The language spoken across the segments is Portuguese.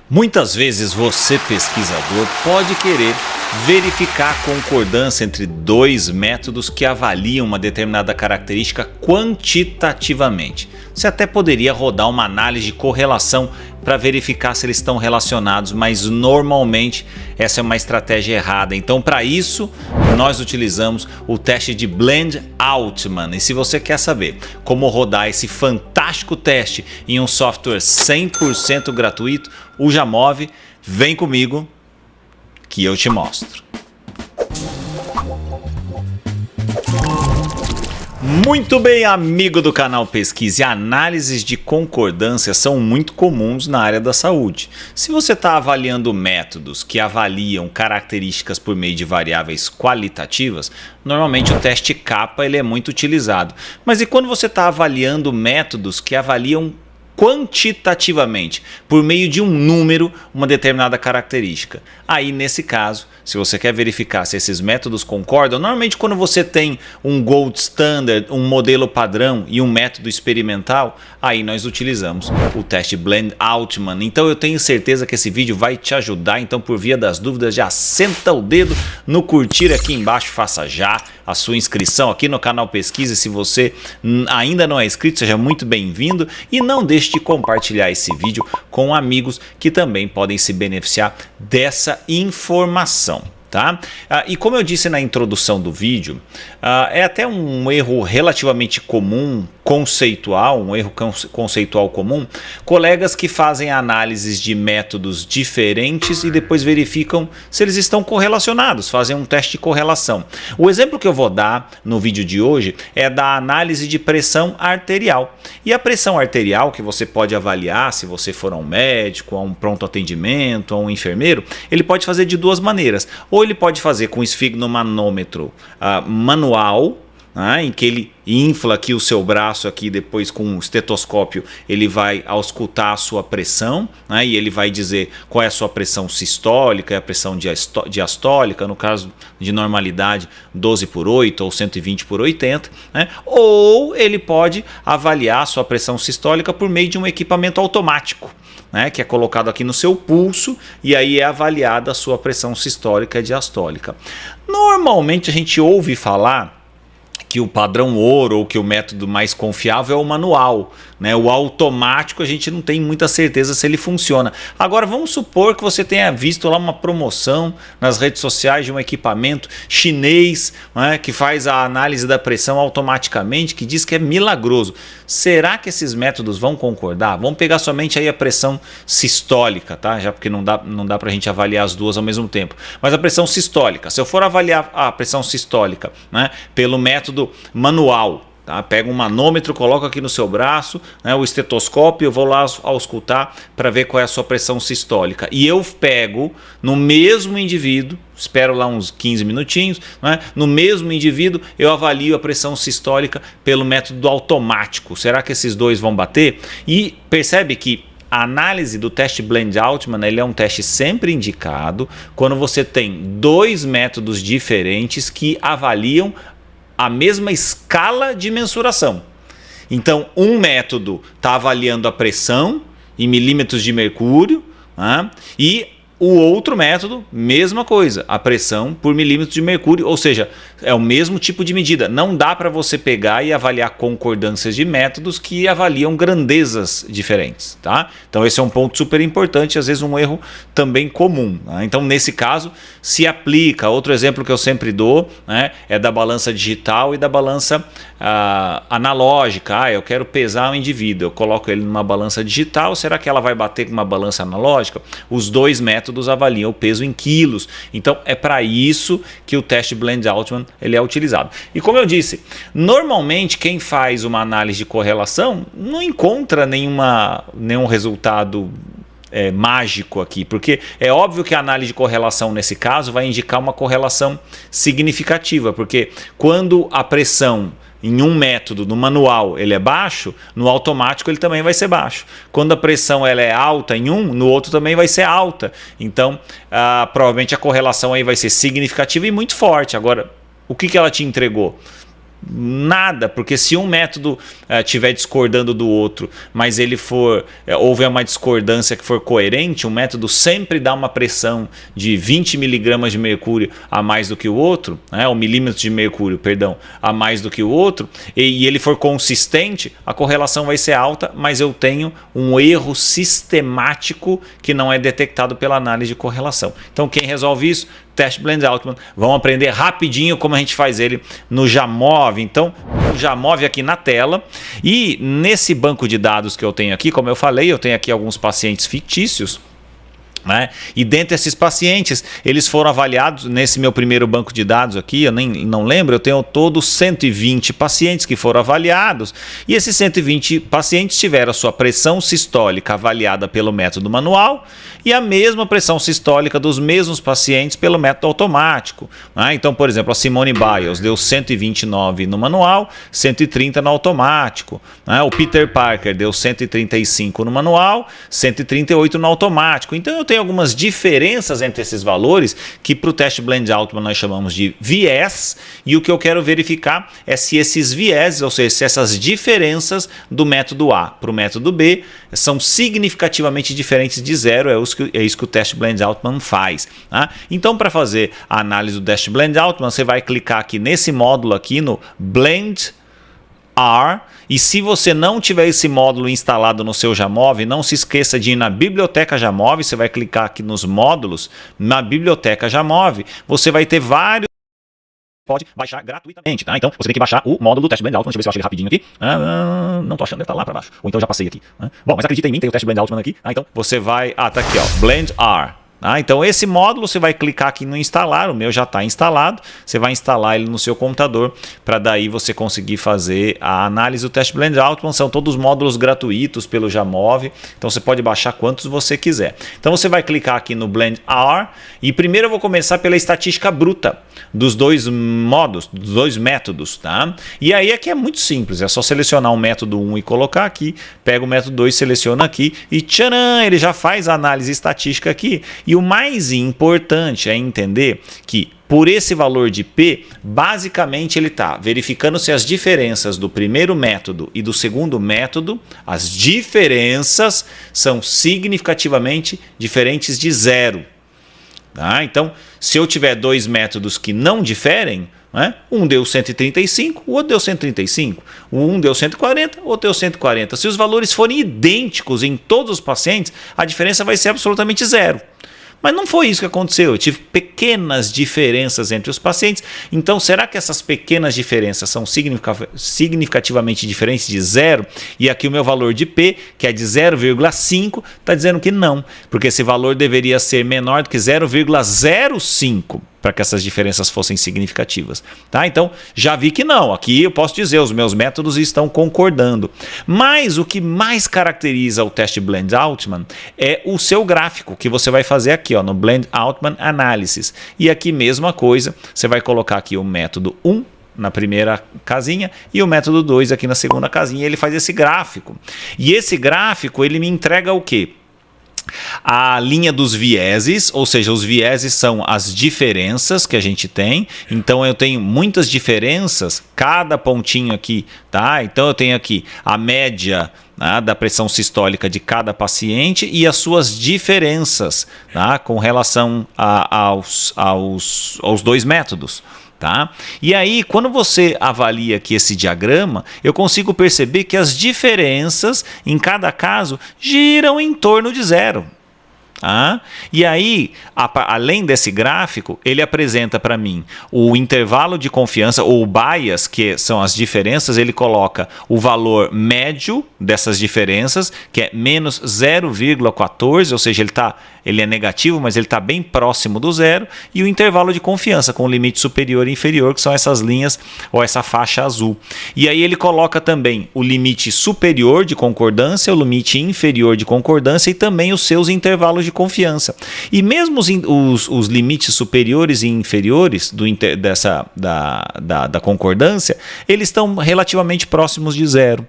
Muitas vezes você, pesquisador, pode querer verificar a concordância entre dois métodos que avaliam uma determinada característica quantitativamente. Você até poderia rodar uma análise de correlação para verificar se eles estão relacionados, mas normalmente essa é uma estratégia errada. Então, para isso, nós utilizamos o teste de Blend-Altman. E se você quer saber como rodar esse fantástico teste em um software 100% gratuito, o Jamov, vem comigo que eu te mostro. Muito bem, amigo do canal Pesquise. Análises de concordância são muito comuns na área da saúde. Se você está avaliando métodos que avaliam características por meio de variáveis qualitativas, normalmente o teste Kappa ele é muito utilizado. Mas e quando você está avaliando métodos que avaliam quantitativamente, por meio de um número, uma determinada característica? Aí, nesse caso, se você quer verificar se esses métodos concordam, normalmente quando você tem um gold standard, um modelo padrão e um método experimental, aí nós utilizamos o teste Blend-Altman. Então eu tenho certeza que esse vídeo vai te ajudar. Então, por via das dúvidas, já senta o dedo no curtir aqui embaixo, faça já a sua inscrição aqui no canal Pesquisa. Se você ainda não é inscrito, seja muito bem-vindo e não deixe de compartilhar esse vídeo com amigos que também podem se beneficiar dessa informação. Tá? E como eu disse na introdução do vídeo, é até um erro relativamente comum, conceitual, um erro conceitual comum, colegas que fazem análises de métodos diferentes e depois verificam se eles estão correlacionados, fazem um teste de correlação. O exemplo que eu vou dar no vídeo de hoje é da análise de pressão arterial. E a pressão arterial que você pode avaliar se você for a um médico, a um pronto atendimento, a um enfermeiro, ele pode fazer de duas maneiras. Ou ele pode fazer com esfigmomanômetro manual, em que ele infla aqui o seu braço aqui, depois com um estetoscópio ele vai auscultar a sua pressão, e ele vai dizer qual é a sua pressão sistólica e a pressão diastólica, no caso de normalidade 12/8 ou 120/80, ou ele pode avaliar a sua pressão sistólica por meio de um equipamento automático, que é colocado aqui no seu pulso e aí é avaliada a sua pressão sistólica e diastólica. Normalmente a gente ouve falar que o padrão ouro ou que o método mais confiável é o manual, O automático a gente não tem muita certeza se ele funciona. Agora vamos supor que você tenha visto lá uma promoção nas redes sociais de um equipamento chinês, que faz a análise da pressão automaticamente, que diz que é milagroso. Será que esses métodos vão concordar? Vamos pegar somente aí a pressão sistólica, tá? Já porque não dá para a gente avaliar as duas ao mesmo tempo. Mas a pressão sistólica, se eu for avaliar a pressão sistólica, pelo método manual, tá? Pega um manômetro, coloca aqui no seu braço, o estetoscópio, eu vou lá auscultar para ver qual é a sua pressão sistólica. E eu pego no mesmo indivíduo, espero lá uns 15 minutinhos, no mesmo indivíduo eu avalio a pressão sistólica pelo método automático. Será que esses dois vão bater? E percebe que a análise do teste Blend-Altman ele é um teste sempre indicado quando você tem dois métodos diferentes que avaliam a mesma escala de mensuração. Então, um método está avaliando a pressão em milímetros de mercúrio, e o outro método, mesma coisa, a pressão por milímetro de mercúrio, ou seja, é o mesmo tipo de medida. Não dá para você pegar e avaliar concordâncias de métodos que avaliam grandezas diferentes, tá? Então esse é um ponto super importante, às vezes um erro também comum, Então nesse caso se aplica. Outro exemplo que eu sempre dou, é da balança digital e da balança analógica. Eu quero pesar um indivíduo, eu coloco ele numa balança digital, será que ela vai bater com uma balança analógica? Os dois métodos avaliam o peso em quilos. Então é para isso que o teste Blend-Altman ele é utilizado. E como eu disse, normalmente quem faz uma análise de correlação não encontra nenhum resultado mágico aqui, porque é óbvio que a análise de correlação nesse caso vai indicar uma correlação significativa, porque quando a pressão em um método, no manual, ele é baixo, no automático ele também vai ser baixo. Quando a pressão ela é alta em um, no outro também vai ser alta. Então, provavelmente a correlação aí vai ser significativa e muito forte. Agora, o que ela te entregou? Nada, porque se um método estiver discordando do outro, mas ele houver uma discordância que for coerente, um método sempre dá uma pressão de 20 miligramas de mercúrio a mais do que o outro, ou milímetros de mercúrio, perdão, a mais do que o outro, e ele for consistente, a correlação vai ser alta, mas eu tenho um erro sistemático que não é detectado pela análise de correlação. Então quem resolve isso? Test Blend Altman. Vamos aprender rapidinho como a gente faz ele no Jamov. Então, o Jamov aqui na tela, e nesse banco de dados que eu tenho aqui, como eu falei, eu tenho aqui alguns pacientes fictícios, né? E dentre esses pacientes, eles foram avaliados nesse meu primeiro banco de dados aqui, eu não lembro, eu tenho todos 120 pacientes que foram avaliados, e esses 120 pacientes tiveram a sua pressão sistólica avaliada pelo método manual e a mesma pressão sistólica dos mesmos pacientes pelo método automático, né? Então, por exemplo, a Simone Biles deu 129 no manual, 130 no automático, né? O Peter Parker deu 135 no manual, 138 no automático. Então eu tenho algumas diferenças entre esses valores que para o teste Blend Altman nós chamamos de viés, e o que eu quero verificar é se esses vieses, ou seja, se essas diferenças do método A para o método B são significativamente diferentes de zero. É isso que o teste Blend Altman faz, tá? Então, para fazer a análise do teste Blend Altman, você vai clicar aqui nesse módulo aqui no Blend R, e se você não tiver esse módulo instalado no seu Jamov, não se esqueça de ir na biblioteca Jamov. Você vai clicar aqui nos módulos, na biblioteca Jamov, você vai ter vários, pode baixar gratuitamente, tá? Então você tem que baixar o módulo do teste Blend Altman. Deixa eu ver se eu acho ele rapidinho aqui. Não tô achando, deve estar lá para baixo, ou então eu já passei aqui. Bom, mas acredita em mim, tem o teste Blend Altman aqui. Então você vai, tá aqui, ó, Blend R. Então esse módulo você vai clicar aqui no instalar, o meu já está instalado, você vai instalar ele no seu computador para daí você conseguir fazer a análise do teste Blend Altman. São todos módulos gratuitos pelo Jamov, então você pode baixar quantos você quiser. Então você vai clicar aqui no Blend R, e primeiro eu vou começar pela estatística bruta dos dois métodos, tá? E aí aqui é muito simples, é só selecionar o método 1 e colocar aqui, pega o método 2, seleciona aqui e tcharam, ele já faz a análise estatística aqui. E o mais importante é entender que por esse valor de P, basicamente ele está verificando se as diferenças do primeiro método e do segundo método, as diferenças são significativamente diferentes de zero. Tá? Então, se eu tiver dois métodos que não diferem, né? Um deu 135, o outro deu 135. Um deu 140, o outro deu 140. Se os valores forem idênticos em todos os pacientes, a diferença vai ser absolutamente zero. Mas não foi isso que aconteceu. Eu tive pequenas diferenças entre os pacientes. Então, será que essas pequenas diferenças são significativamente diferentes de zero? E aqui o meu valor de P, que é de 0,5, está dizendo que não, porque esse valor deveria ser menor do que 0,05 para que essas diferenças fossem significativas. Tá? Então, já vi que não. Aqui eu posso dizer, os meus métodos estão concordando. Mas o que mais caracteriza o teste Blend Altman é o seu gráfico, que você vai fazer aqui, ó, no Blend Altman Analysis. E aqui mesma coisa, você vai colocar aqui o método 1 na primeira casinha e o método 2 aqui na segunda casinha. Ele faz esse gráfico. E esse gráfico, ele me entrega o quê? A linha dos vieses, ou seja, os vieses são as diferenças que a gente tem. Então eu tenho muitas diferenças, cada pontinho aqui, tá? Então eu tenho aqui a média, né, da pressão sistólica de cada paciente e as suas diferenças, tá, com relação aos dois métodos. Tá? E aí, quando você avalia aqui esse diagrama, eu consigo perceber que as diferenças em cada caso giram em torno de zero. Tá? E aí, além desse gráfico, ele apresenta para mim o intervalo de confiança, ou o bias, que são as diferenças. Ele coloca o valor médio dessas diferenças, que é menos 0,14, ou seja, ele é negativo, mas ele está bem próximo do zero, e o intervalo de confiança com o limite superior e inferior, que são essas linhas ou essa faixa azul. E aí ele coloca também o limite superior de concordância, o limite inferior de concordância e também os seus intervalos de confiança. E mesmo os limites superiores e inferiores da concordância, eles estão relativamente próximos de zero.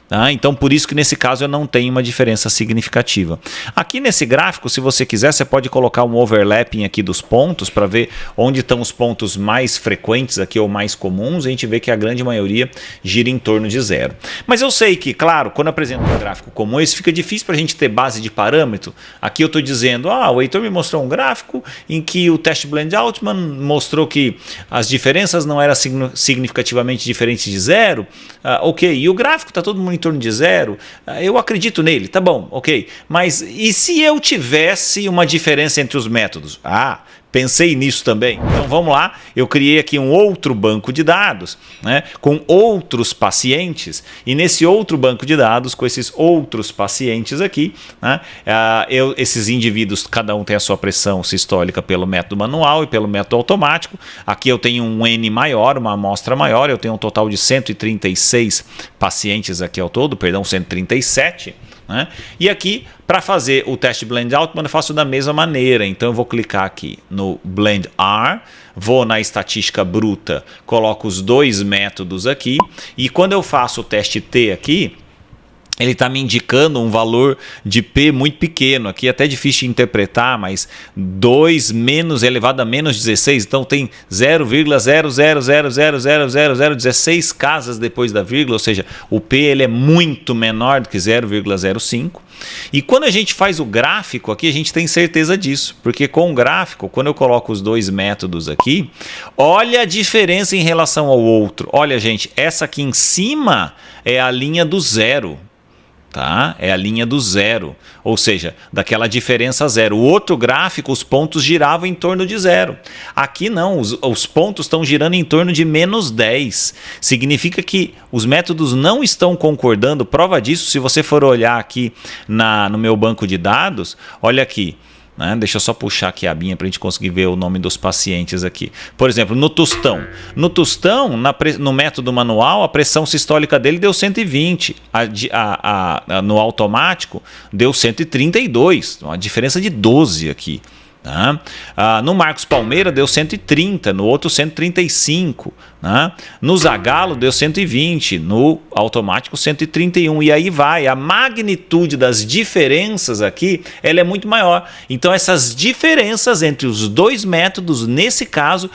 Tá? Então, por isso que nesse caso eu não tenho uma diferença significativa. Aqui nesse gráfico, se você quiser, você pode colocar um overlapping aqui dos pontos para ver onde estão os pontos mais frequentes aqui ou mais comuns. A gente vê que a grande maioria gira em torno de zero. Mas eu sei que, claro, quando eu apresento um gráfico como esse, fica difícil para a gente ter base de parâmetro. Aqui eu estou dizendo, o Heitor me mostrou um gráfico em que o teste Blend-Altman mostrou que as diferenças não eram significativamente diferentes de zero. Ok, e o gráfico está todo mundo em torno de zero, eu acredito nele, tá bom, ok. Mas e se eu tivesse uma diferença entre os métodos? Pensei nisso também. Então vamos lá, eu criei aqui um outro banco de dados, né, com outros pacientes, e nesse outro banco de dados, com esses outros pacientes aqui, né, esses indivíduos, cada um tem a sua pressão sistólica pelo método manual e pelo método automático. Aqui eu tenho um N maior, uma amostra maior, eu tenho um total de 136 pacientes aqui ao todo, 137. Né? E aqui, para fazer o teste Blend-Altman, eu faço da mesma maneira. Então eu vou clicar aqui no Blend R, vou na estatística bruta, coloco os dois métodos aqui, e quando eu faço o teste T aqui, ele está me indicando um valor de P muito pequeno. Aqui é até difícil de interpretar, mas 2 menos elevado a menos 16. Então tem 0,000000016 casas depois da vírgula, ou seja, o P ele é muito menor do que 0,05. E quando a gente faz o gráfico aqui, a gente tem certeza disso, porque com o gráfico, quando eu coloco os dois métodos aqui, olha a diferença em relação ao outro. Olha, gente, essa aqui em cima é a linha do zero. Tá? É a linha do zero, ou seja, daquela diferença zero. O outro gráfico, os pontos giravam em torno de zero. Aqui não, os pontos estão girando em torno de menos 10. Significa que os métodos não estão concordando. Prova disso, se você for olhar aqui no meu banco de dados, olha aqui. Né? Deixa eu só puxar aqui a abinha para a gente conseguir ver o nome dos pacientes aqui. Por exemplo, no Tostão. No Tostão, no método manual, a pressão sistólica dele deu 120. No automático, deu 132. Uma diferença de 12 aqui. Tá? No Marcos Palmeira deu 130, no outro 135, né? No Zagallo deu 120, no automático 131, e aí vai, a magnitude das diferenças aqui, ela é muito maior. Então essas diferenças entre os dois métodos, nesse caso,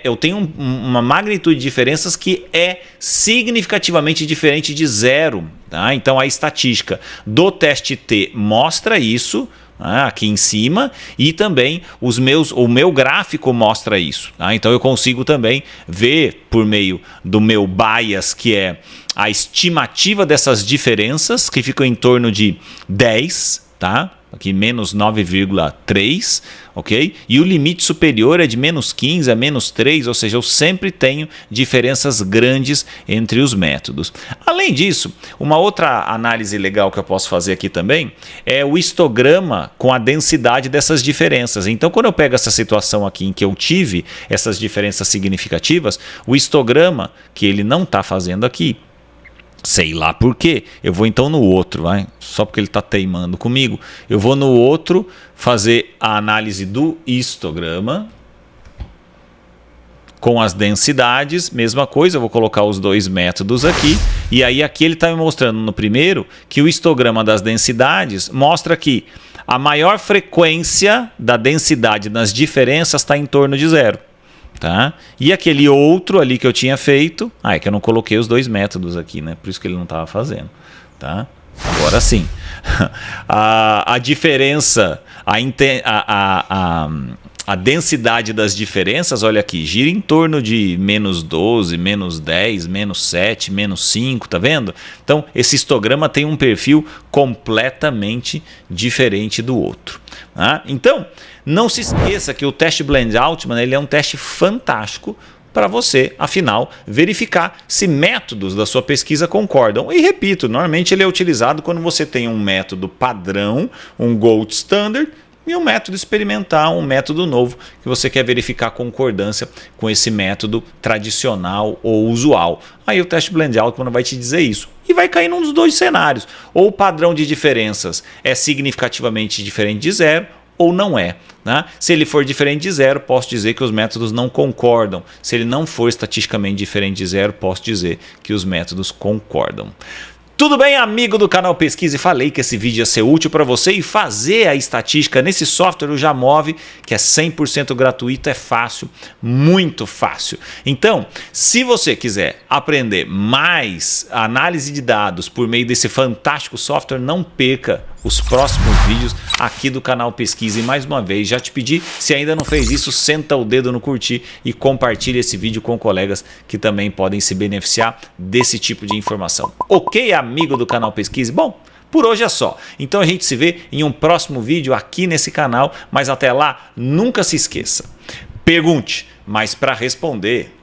eu tenho uma magnitude de diferenças que é significativamente diferente de zero. Tá? Então a estatística do teste T mostra isso, aqui em cima, e também o meu gráfico mostra isso. Tá? Então eu consigo também ver por meio do meu bias, que é a estimativa dessas diferenças, que ficam em torno de 10, tá? Aqui menos 9,3, ok? E o limite superior é de menos 15 a menos 3, ou seja, eu sempre tenho diferenças grandes entre os métodos. Além disso, uma outra análise legal que eu posso fazer aqui também é o histograma com a densidade dessas diferenças. Então, quando eu pego essa situação aqui em que eu tive essas diferenças significativas, o histograma, que ele não está fazendo aqui, sei lá por quê, eu vou então no outro, vai? Só porque ele está teimando comigo, eu vou no outro fazer a análise do histograma com as densidades, mesma coisa, eu vou colocar os dois métodos aqui, e aí aqui ele está me mostrando no primeiro que o histograma das densidades mostra que a maior frequência da densidade nas diferenças está em torno de zero. Tá? E aquele outro ali que eu tinha feito, é que eu não coloquei os dois métodos aqui, né? Por isso que ele não estava fazendo. Tá? Agora sim. A diferença, a densidade das diferenças, olha aqui, gira em torno de menos 12, menos 10, menos 7, menos 5, tá vendo? Então, esse histograma tem um perfil completamente diferente do outro. Tá? Então, não se esqueça que o teste Blend-Altman ele é um teste fantástico para você, afinal, verificar se métodos da sua pesquisa concordam. E repito, normalmente ele é utilizado quando você tem um método padrão, um gold standard, e um método experimental, um método novo, que você quer verificar a concordância com esse método tradicional ou usual. Aí o teste Blend-Altman vai te dizer isso. E vai cair num dos dois cenários. Ou o padrão de diferenças é significativamente diferente de zero, ou não é. Né? Se ele for diferente de zero, posso dizer que os métodos não concordam. Se ele não for estatisticamente diferente de zero, posso dizer que os métodos concordam. Tudo bem, amigo do canal Pesquise? Falei que esse vídeo ia ser útil para você e fazer a estatística nesse software, o Jamove, que é 100% gratuito, é fácil, muito fácil. Então, se você quiser aprender mais análise de dados por meio desse fantástico software, não perca os próximos vídeos aqui do canal Pesquise. E mais uma vez, já te pedi, se ainda não fez isso, senta o dedo no curtir e compartilhe esse vídeo com colegas que também podem se beneficiar desse tipo de informação. Ok, amigo do canal Pesquise? Bom, por hoje é só. Então a gente se vê em um próximo vídeo aqui nesse canal, mas até lá, nunca se esqueça. Pergunte, mas para responder,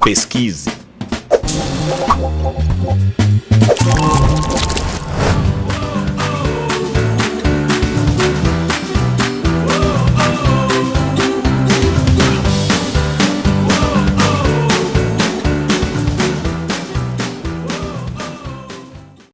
pesquise.